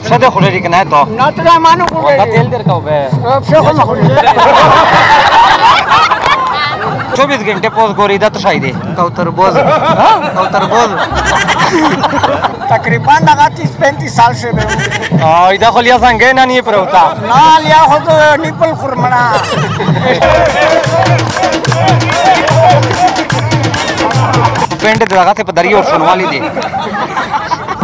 شده خوری که نه تو نه تو مانو خوری تیل در کو به شو خوری 24 घंटे पोज गोरी दा तो शायद कौतर बोझ तकरीबन 30-35 साल से इधर खोलिया संगे ना नहीं पर होता ना लिया हो तो निपल खुरमना पेंट लगा थे पदरी और सुनवाली दे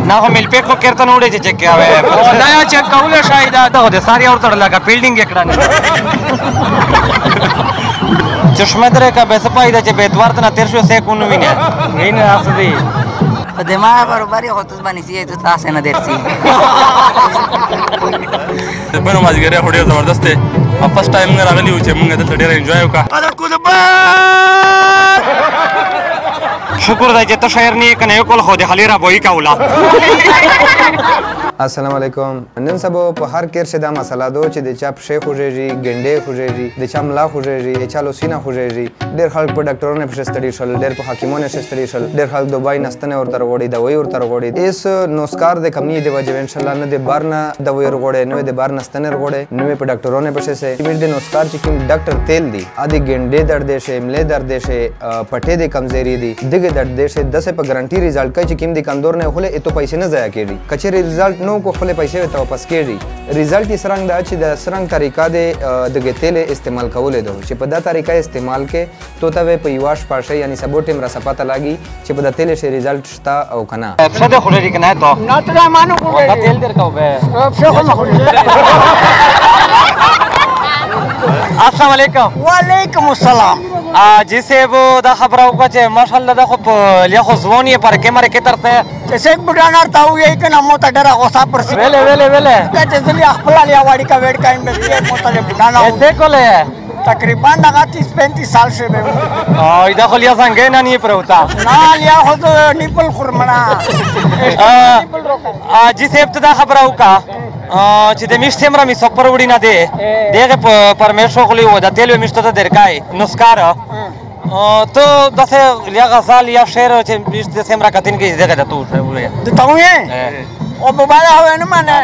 ना हो मिल पे को कीर्तन उड़े जे चेक किया है नया चेक काउले शायद आता हो दे सारी और तड़ लगा बिल्डिंग एकड़ा ने चश्मे दरे का बेसपाई दे बेतवार तना 1300 से कोन विने इन असदी दिमाग बरोबर ही होतस बनी सी तो तास है ना देर सी पण माझी गेरे होडे जबरदस्त आहे फर्स्ट टाइम ने लागली होचे मग आता थोडे एन्जॉय का अरे शुक्र दाई तो शहर नहीं कने कोल खो दे खाली रा बोई काउला अस्सलाम वालेकुम नन सबो په هر کیر شه دا مسله دو چې د چا پښې خوږېږي ګنډې خوږېږي د چا ملا خوږېږي د چا لوسینه خوږېږي ډېر خلک په ډاکټرونو پسې ستړي شول ډېر په حکیمونو پسې ستړي شول ډېر خلک دوبای نستنې ورته وړي دوی ورته وړي ایس نوسکار د کمی دی وجه ان شاء الله نه د بارنا دوی ورغړې نه د بارنا ستنې ورغړې نه په ډاکټرونو پسې سه چې د نوسکار چې کوم ډاکټر تیل دی ا د ګنډې درد دی شه ملې درد دی شه پټې د کمزوري دی دغه درد دی شه 10 په ګارانټي رزلټ کوي چې کوم د کندور نه خله اته پیسې نه ضایع کیږي کچېری رزلټ نو کو خله پیسې ته واپس کیږي رزلټ یې سرنګ دا چې د سرنګ طریقه د تیل استعمال کول دي چې په دا طریقه استعمال کې تو ته په یواش پاشه یعنی سبو ټیم را صفاته لاګي چې په دا تیل شي رزلټ شتا او کنه شده خوری که نه تو نه تو مانو خوری تیل در کو به شو خوری अस्सलाम वालेकुम वालेकुम अस्सलाम जिसे वो दा खबर होगा जे माशाल्लाह दा खूब लिया खो ज़वानी पर कैमरे के तरफ जैसे एक बुढ़ाना था वो यही के नाम होता डरा गोसा पर से वेले जैसे लिया अखला लिया वाड़ी का वेट का इनमें ये मोता ले बुढ़ाना ऐसे कोले तकरीबन 30-35 साल से इधर खोलिया संगे ना नहीं पर होता ना लिया हो तो निपल खुरमना जिसे इब्तिदा खबर होगा چې د میشت امره می سفر وړي نه دی دغه پرمیشو خلی و د تیلو میشته ته درکای نسکار تو دغه یا غزال یا شعر چې میشت سمرا کتین کې دغه د تو وړي د توې او بابا هو نه مانه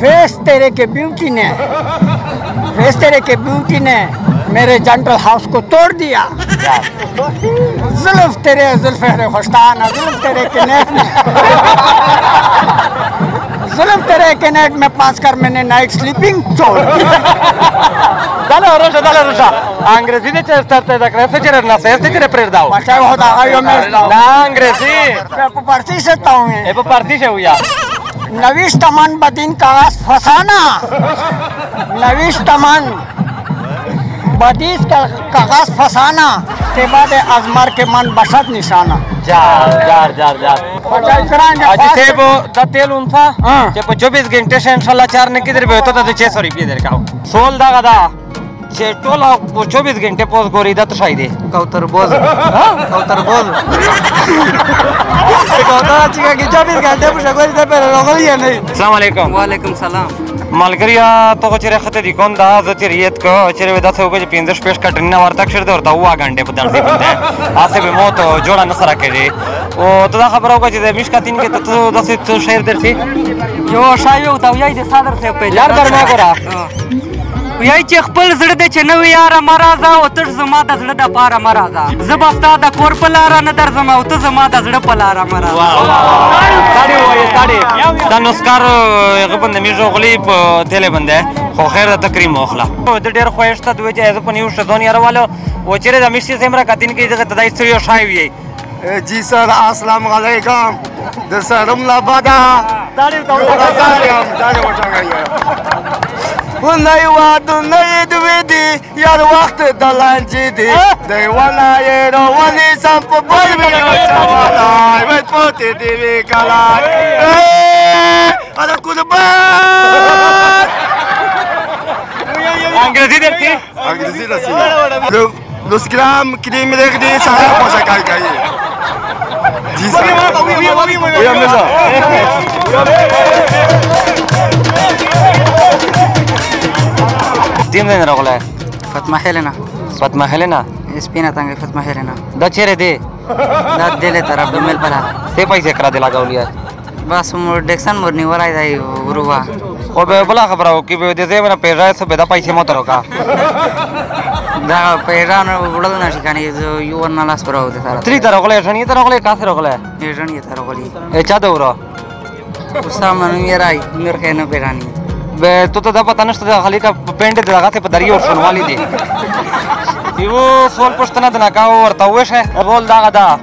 फेस तेरे के ब्यूटी ने मेरे जेंटल हाउस को तोड़ दिया जुल्फ तेरे जुल्फे खुशताना जुल्फ तेरे के नेट में पास कर मैंने नाइट स्लीपिंग छोड़ dale rosa अंग्रेजी ने चेस्टरते da crece che na se este che prerdao अच्छा होता आयो मैं ना अंग्रेजी पे पार्टी से ताऊं ए पे पार्टी से हुआ नवीश तमन बदीन कागज फसाना नवीश तमन बदीस का कागज फसाना के बाद अजमर के मन बसत निशाना जार जिसे वो द तेल उनसा जे 24 घंटे से इंशाल्लाह 4 ने किधर भी होता था 600 रुपये दे का सोल दागा जे टोला 24 घंटे पोज गोरी दा तो शायद कौतर बोझ चिका की 24 घंटे पुश गोरी दे पर लगलिए नहीं अस्सलाम वालेकुम वालेकुम सलाम मालगरिया तो चेरे खते दिकोन दा जतिरियत को चेरे वेदा से होगे 15 पेश का ट्रेन वर्ता क्षर दे होता हुआ घंटे पदर से बनते आसे भी मौत जोड़ा नसरा के रे ओ तो दा खबर होगा जे मिशका 3 के तो 10 तो शहर दर से यो शायो होता यही दे सादर से पे यार दरमा करा یای چې خپل زړه د چنو یار مرزا او تر زما د زړه د پاره مرزا زبستا د کور په لار نه در زما او ته زما د زړه په لار مرزا ساړي دا نسکار غبن میجو غلی په تله بنده خو خیر د تکریم اخلا د ډیر خوښته دوی چې از په نیو شدون یاروالو و چیرې د مشتي سیمرا کتین کې دغه تدای ستړي شای وی जी सर अस्सलाम वालेकुम दसरम लबादा दाढ़ी नई वाद नई दुविदी यार वक्त दलांजी दी देवाना ये रोवनी संप बोल में चवाला मैं पोते देवी कला अरे कुर्बान अंग्रेजी देखती दस ग्राम क्रीम रख दी सारा पोषक खाई जी सर तीन दिन रखला है फतमा हेलेना स्पिना तंगे फतमा हेलेना द चेरे दे द देले तरफ मेल पला ते पैसे करा दिला गावलिया بس مور ډیکسن مور نیولای دی وروا او به بلا خبره او کې به دې زمونه پیژای څه به د پیسې مترو کا دا پیران وړل نشي کنه یو نه لاس پرو ده سره تری تر غلې شنی تر غلې کا سره غلې یې ژوند یې تر غلي چا دورو سامان یې راي نور خنه پیرانی به تو ته دا پته نشته د خلی کا پینډ د لغته په دریو شنوالی دي یو سوال پښتنه د ناکاو ورته وشه رول دا غدا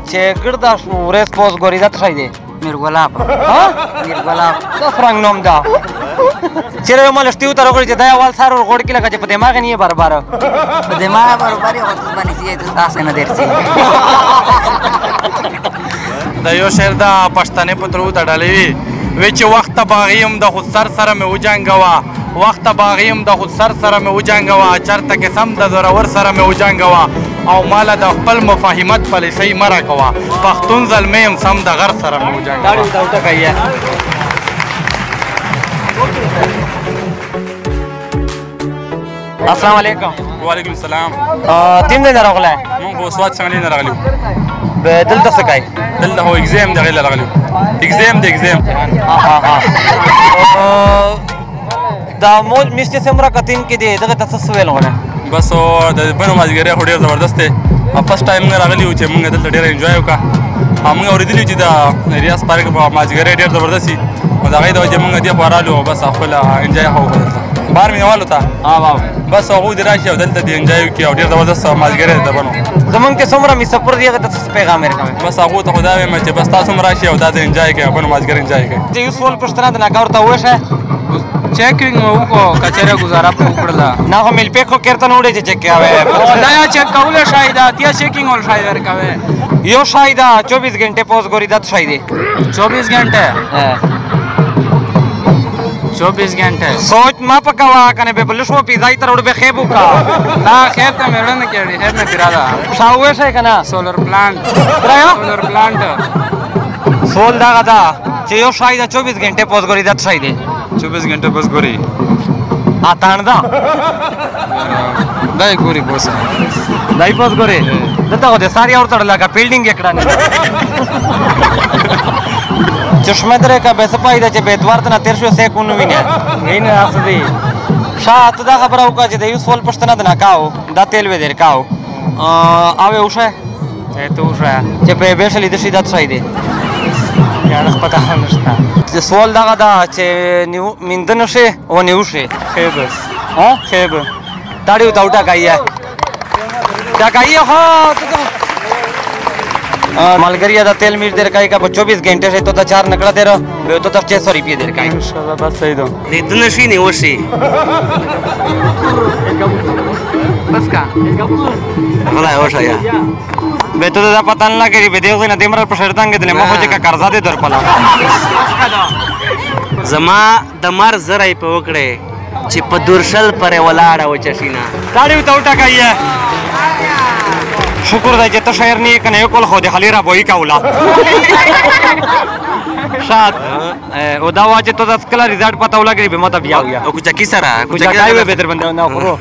چې ګردا ورس پوس ګوري دا تشای دي میر ګلاب ها میر ګلاب دا فرنګ نوم دا چیرې مال شتیو تر غوړي چې دا اول سار غوړ کې لګا چې په دماغ نه یې بار په دماغ برابر یو څه باندې سي تاسو نه درسي دا یو شعر دا پښتنې په ترو ته ډالې وی چې وخت باغیم د خود سر سره مې وجنګوا وخت باغیم د خود سر سره مې وجنګوا چرته کې سم د زورور سره مې وجنګوا او مال د خپل مفاهمت پالیسي مرا کوا پښتون ظلمیم سم د غر سره مې وجنګوا دا ډېر دا کوي السلام علیکم وعلیکم السلام تیم دې راغله مونږ خو سواد څنګه نه راغلیو به دلته څه کوي دلته هو اگزام دغه راغلیو اگزام د اگزام دا مول میشته سمرا کتین کې دی دغه تاسو ویل غواړم بس د بنو مازیګری هډیر زبردست دی فرست ټایم نه راغلیو چې مونږ دلته ډیر انجوای وکړه موږ اوریدلی چې د ریاض پارک په مازیګری ډیر زبردست دی او دا غي د وجه مونږ دی خورالو بس خپل انجوای هو کړل بار مینوالو ته بس هغه د راشي او دلته د انجوای کوي او ډیر زبردست مازیګری د بنو زمونږ ته سمرا می سفر دی هغه تاسو پیغام ورکوي بس هغه ته خدای وایم چې بس تاسو مراشي او دا د انجوای کوي بنو مازیګری انجوای کوي چې یو سوال پښتنه د ناکاور ته وشه چیکینګ مو کو کچره گزارا په وکړه نه مل په کو کېرته نوړې چې چک کاوه دا یا چیک کول شاید اتیا چیکینګ ول شاید ورکوي یو شاید 24 غنټه پوز ګوري دت شاید 24 घंटे 24 घंटे سوچ ما پکوا کنه به بل شو پیزای تر وړ به خيبو کا نا خیر ته مړ نه کېږي خیر نه پیرادا شاوې شي کنه سولر پلانټ رایا سولر پلانټ سول دا غدا چې یو شاید 24 غنټه پوز ګوري دت شاید 24 घंटे बस गोरी اتان دا دای ګوري بوسه دای پوز ګوري دته غو د ساری اور تړ لگا بلډینګ یکړه نه چشمه درې کا به سپایدا چې به اتوار ته تیر شو سه کونو وینه وینه اصلي شاته دا خبره وکړه چې د یو سوال پښتنه د ناکاو دا تیل و درکاو اوه وشه ته وشه چې په به شلې د شیدت شاید یاره پته نشته چې سوال دا غدا چې نیو مندنه شه او نیو شه خیبس ها خیب داړیو تا وټا کایه دا کایه ها مالګریا دا تیل میټ در کای کا 24 घंटे से तो 4 नकड़ा दे रहा बे तो 600 रुपए दे कای इंशाल्लाह बस सही दो इतने शी नहीं वशी बस का होला वशा या बे तो दा पता न लगे बे देखो ना तिमरा पर शर्तांगे दले मखो जे का कर्जा दे दर पला زما د مر زړی په وکړې چې په درشل پرې ولاړه و چشینا داړیو تا وټا کایه شکر دی چې ته شاعر نه کنه یو کول خو د خلیرا بوئی کاولا شاد او دا واجه ته د سکلا ریزلټ پتا ولګری به مته بیا او کچا کی سره کچا کای به در بنده نه خورو